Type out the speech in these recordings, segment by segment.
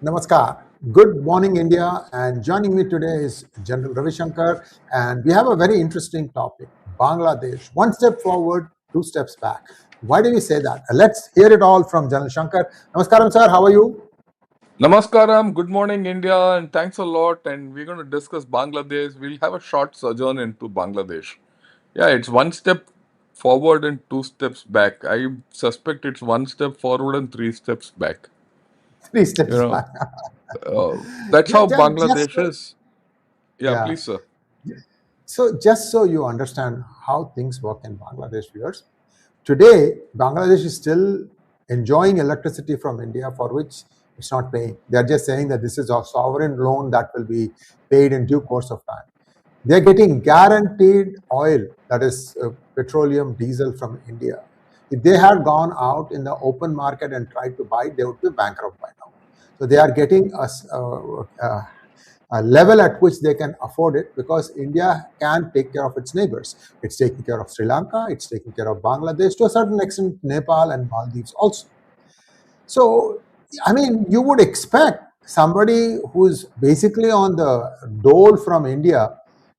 Namaskar. Good morning, India. And joining me today is General Ravi Shankar. And we have a very interesting topic Bangladesh. One step forward, two steps back. Why do we say that? Let's hear it all from General Shankar. Namaskaram, sir. How are you? Namaskaram, good morning, India, and thanks a lot. And we're going to discuss Bangladesh. We'll have a short sojourn into Bangladesh. Yeah, it's one step forward and two steps back. I suspect it's one step forward and three steps back. Three You steps know, back. that's how Just Bangladesh so, is. Yeah, yeah. please, sir. So, just so you understand how things work in Bangladesh, viewers, today, Bangladesh is still enjoying electricity from India for which it's not paying. They're just saying that this is a sovereign loan that will be paid in due course of time. They're getting guaranteed oil, that is petroleum, diesel from India. If they had gone out in the open market and tried to buy it, they would be bankrupt by now. So they are getting a level at which they can afford it because India can take care of its neighbors. It's taking care of Sri Lanka, it's taking care of Bangladesh, to a certain extent, Nepal and Maldives also. So, I mean, you would expect somebody who's basically on the dole from India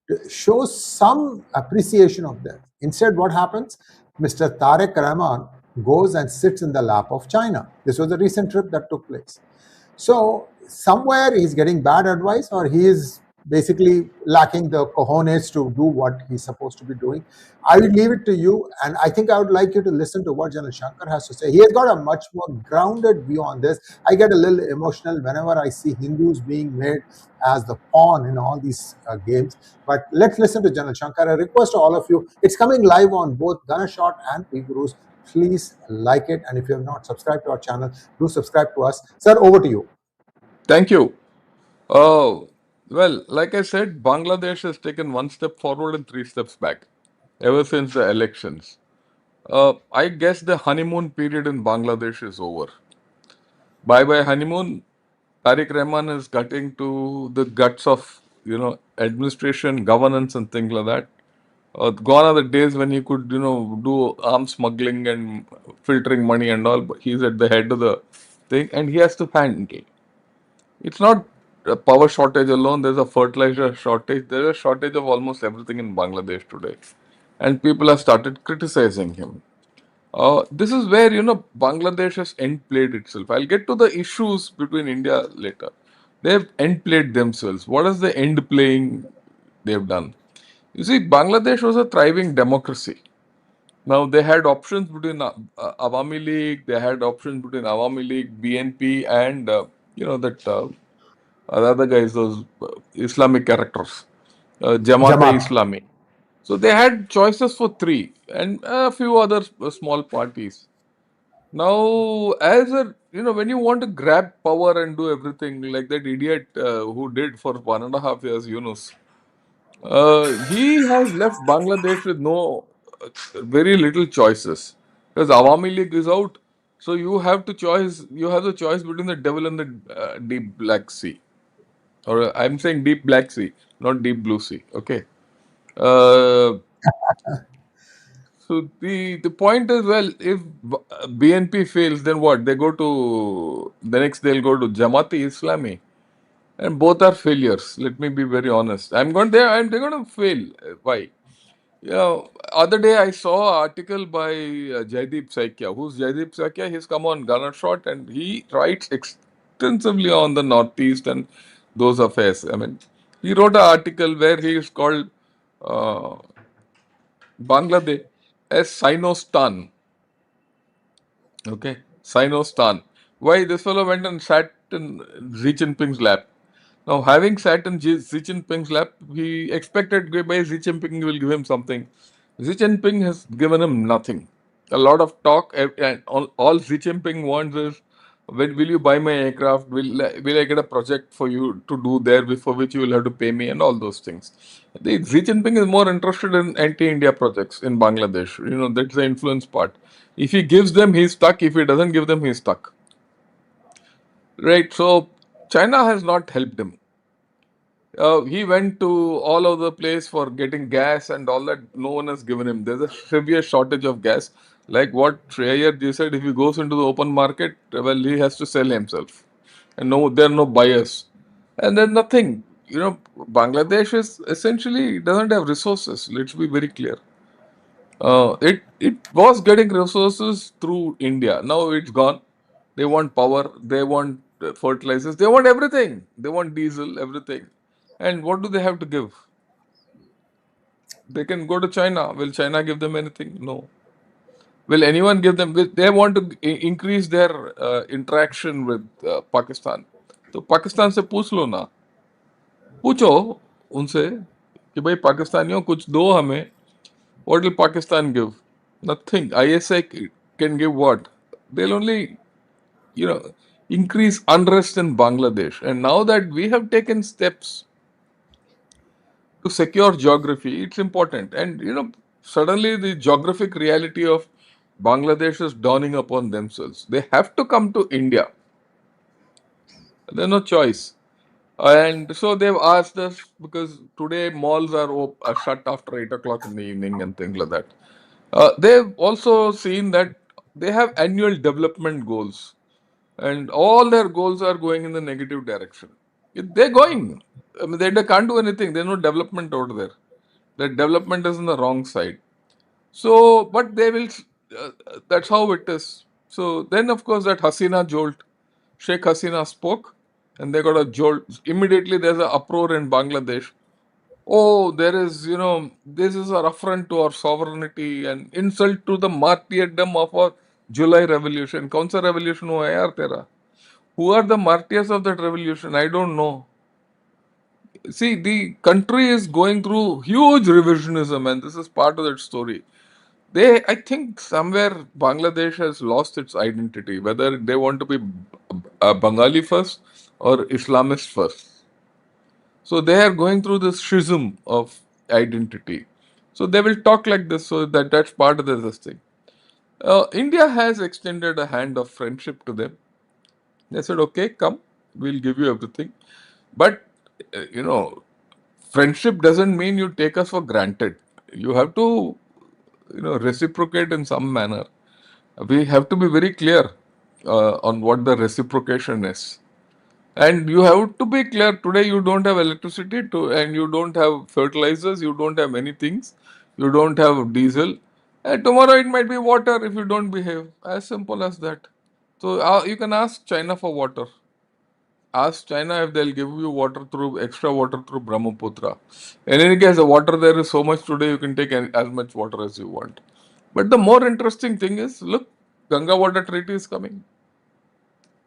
to show some appreciation of that. Instead, what happens? Mr. Tariq Rahman goes and sits in the lap of China. This was a recent trip that took place. So somewhere he's getting bad advice, or he is basically lacking the cojones to do what he's supposed to be doing. I will leave it to you, and I think I would like you to listen to what General Shankar has to say. He has got a much more grounded view on this. I get a little emotional whenever I see Hindus being made as the pawn in all these games. But let's listen to General Shankar. A request to all of you, it's coming live on both Ganashot and Pigurus. Please like it, and if you have not subscribed to our channel, do subscribe to us. Sir, over to you. Thank you. Well, like I said, Bangladesh has taken one step forward and three steps back ever since the elections. I guess the honeymoon period in Bangladesh is over. Bye bye honeymoon. Tariq Rahman is getting to the guts of administration, governance, and things like that. Gone are the days when he could do arms smuggling and filtering money and all. But he's at the head of the thing, and he has to handle. It's not a power shortage alone. There's a fertilizer shortage. There's a shortage of almost everything in Bangladesh today, and people have started criticizing him. This is where Bangladesh has end played itself. I'll get to the issues between India later. They've end played themselves. What is the end playing they've done? You see, Bangladesh was a thriving democracy. Now they had options between Awami League. They had options between Awami League, BNP, and that the other guys, those Islamic characters, Jamaat e Jamaat. Islami. So they had choices for three and a few other small parties. Now, as a when you want to grab power and do everything like that idiot who did for 1.5 years, Yunus, he has left Bangladesh with no very little choices because Awami League is out. So you have to choice. You have the choice between the devil and the deep Black Sea, or I'm saying deep Black Sea, not deep Blue Sea. Okay. Uh, So the point is, well, if BNP fails, then what? They go to the next. They'll go to Jamaati Islami, and both are failures. Let me be very honest. I'm going there, and they're going to fail. Why? Other day I saw an article by Jaideep Saikia. Who's Jaideep Saikia? He's come on Gunner Shot, and he writes extensively on the Northeast and those affairs. I mean, he wrote an article where he is called uh, Bangladesh as Sinostan. Okay, Sinostan. Why this fellow went and sat in Xi Jinping's lap? Now, having sat in Xi Jinping's lap, he expected by Xi Jinping will give him something. Xi Jinping has given him nothing. A lot of talk, and all Xi Jinping wants is, when will you buy my aircraft? Will I get a project for you to do there before which you will have to pay me and all those things. Xi Jinping is more interested in anti-India projects in Bangladesh. That's the influence part. If he gives them, he's stuck. If he doesn't give them, he's stuck. Right. So China has not helped him. He went to all over the place for getting gas and all that. No one has given him. There's a severe shortage of gas. Like what Shreya you said, if he goes into the open market, well, he has to sell himself. and no, there are no buyers, and then nothing. Bangladesh is essentially doesn't have resources. Let's be very clear. It was getting resources through India. Now it's gone. They want power. They want fertilizers. They want everything. They want diesel, everything. And what do they have to give? They can go to China. Will China give them anything? No. Will anyone give them? They want to increase their interaction with Pakistan. तो पाकिस्तान से पूछ लो ना, पूछो उनसे कि भाई पाकिस्तानियों कुछ दो हमें. What will Pakistan give? Nothing. ISI can give what? They'll only, you know, increase unrest in Bangladesh. And now that we have taken steps to secure geography, it's important. And, suddenly the geographic reality of Bangladesh is dawning upon themselves. They have to come to India. There's no choice. And so they've asked us because today malls are shut after 8 o'clock in the evening and things like that. They've also seen that they have annual development goals, and all their goals are going in the negative direction. They're going. I mean, they can't do anything. There's no development over there. The development is on the wrong side. So, but they will. That's how it is. So then, of course, that Hasina jolt, Sheikh Hasina spoke, and they got a jolt. Immediately, there's an uproar in Bangladesh. Oh, there is, this is an affront to our sovereignty and insult to the martyrdom of our July revolution. कौन सा revolution हुआ है यार तेरा? Who are the martyrs of that revolution? I don't know. See, the country is going through huge revisionism, and this is part of that story. I think, somewhere Bangladesh has lost its identity, whether they want to be Bengali first or Islamist first. So they are going through this schism of identity. So they will talk like this, so that's part of this thing. India has extended a hand of friendship to them. They said, okay, come, we'll give you everything. But, friendship doesn't mean you take us for granted. You have to, reciprocate in some manner. We have to be very clear on what the reciprocation is. And you have to be clear today you don't have electricity and you don't have fertilizers, you don't have many things, you don't have diesel. And tomorrow it might be water if you don't behave. As simple as that. So you can ask China for water. Ask China if they'll give you extra water through Brahmaputra. In any case, the water there is so much today, you can take as much water as you want. But the more interesting thing is, look, Ganga Water Treaty is coming.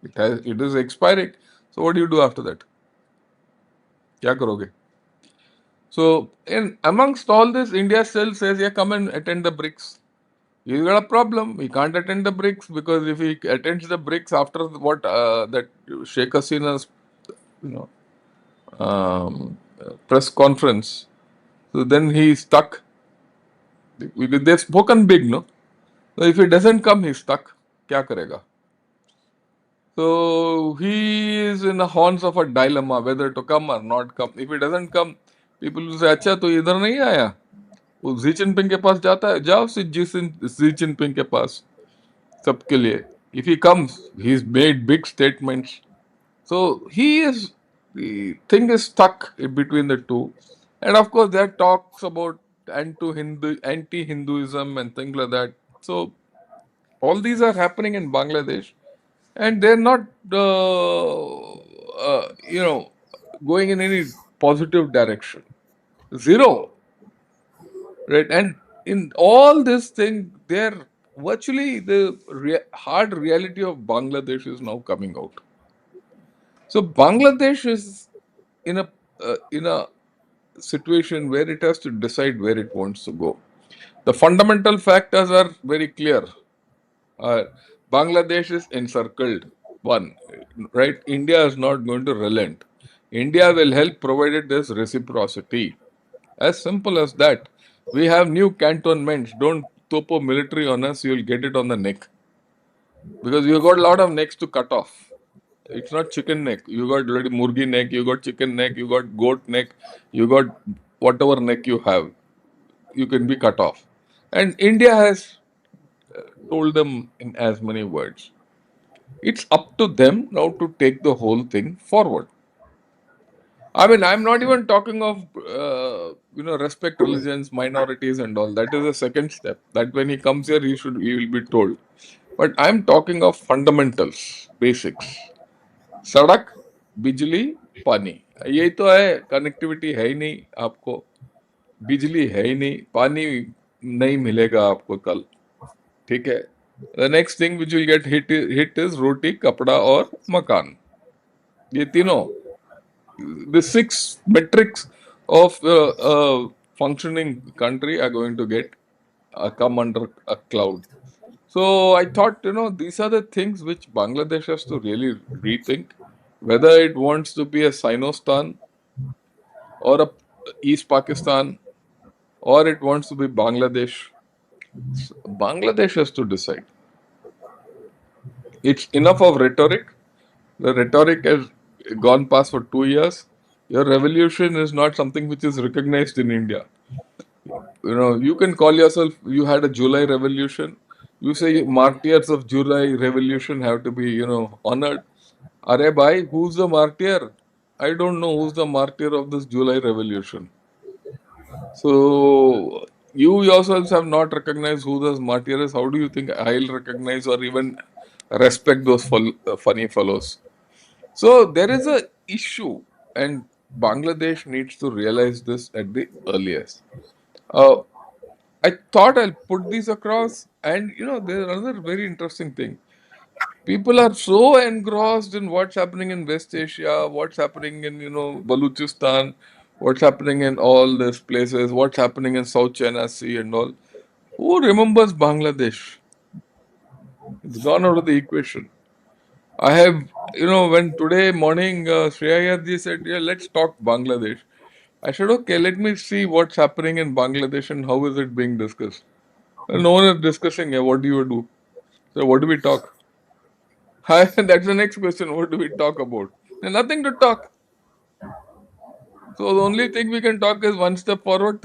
It is expiring. So what do you do after that? क्या करोगे? So, amongst all this, India still says, yeah, come and attend the BRICS. He's got a problem. He can't attend the BRICS because if he attends the BRICS after what that Sheikh Hasina's you know, press conference, so then he's stuck. They've spoken big, no? So if he doesn't come, he's stuck. क्या करेगा? So he is in the horns of a dilemma whether to come or not come. If he doesn't come, people will say, अच्छा तो इधर नहीं आया, वो Xi Jinping के पास जाता है, जाओ जी जिनपिंग के पास सबके लिए. If he comes, he's made big statements. So the thing is stuck in between the two. And of course, there are talks about anti-Hinduism and things like that. So all these are happening in Bangladesh, and they're not, going in any positive direction. Zero, right? And in all this thing, they're virtually the hard reality of Bangladesh is now coming out. So Bangladesh is in a situation where it has to decide where it wants to go. The fundamental factors are very clear. Uh, Bangladesh is encircled. One, right? India is not going to relent. India will help provided there's reciprocity. As simple as that. We have new cantonments. Don't topo military on us, you'll get it on the neck. Because you got a lot of necks to cut off. It's not chicken neck. You got already murgi neck, you got chicken neck, you got goat neck, you got whatever neck you have, you can be cut off. And India has told them in as many words. It's up to them now to take the whole thing forward. I mean, I'm not even talking of respect religions, minorities, and all. That is a second step. That when he comes here, he will be told. But I'm talking of fundamentals, basics. सड़क, बिजली, पानी, यही तो है. Connectivity है ही नहीं आपको, बिजली है ही नहीं, पानी नहीं मिलेगा आपको कल. ठीक है. The next thing which will get hit is roti, kapda और मकान. ये तीनों, the six metrics of a functioning country are going to get come under a cloud. So I thought, these are the things which Bangladesh has to really rethink, whether it wants to be a Sinostan or a East Pakistan or it wants to be Bangladesh. Bangladesh has to decide. It's enough of rhetoric. The rhetoric has gone past for 2 years. Your revolution is not something which is recognized in India. You can call yourself, you had a July revolution. You say martyrs of July revolution have to be, honored. Are bhai, who's the martyr? I don't know who's the martyr of this July revolution. So you yourselves have not recognized who those martyr is. How do you think I'll recognize or even respect those funny fellows? So there is a issue, and Bangladesh needs to realize this at the earliest. Uh, I thought I'll put these across, and there's another very interesting thing. People are so engrossed in what's happening in West Asia, what's happening in Baluchistan, what's happening in all these places, what's happening in South China Sea and all. Who remembers Bangladesh? It's gone out of the equation. I have, when today morning Shreya Yadav said, "Yeah, let's talk Bangladesh." I said, "Okay, let me see what's happening in Bangladesh and how is it being discussed." No one is discussing here. What do you do? So, what do we talk? That's the next question. What do we talk about? There's nothing to talk. So, the only thing we can talk is one step forward,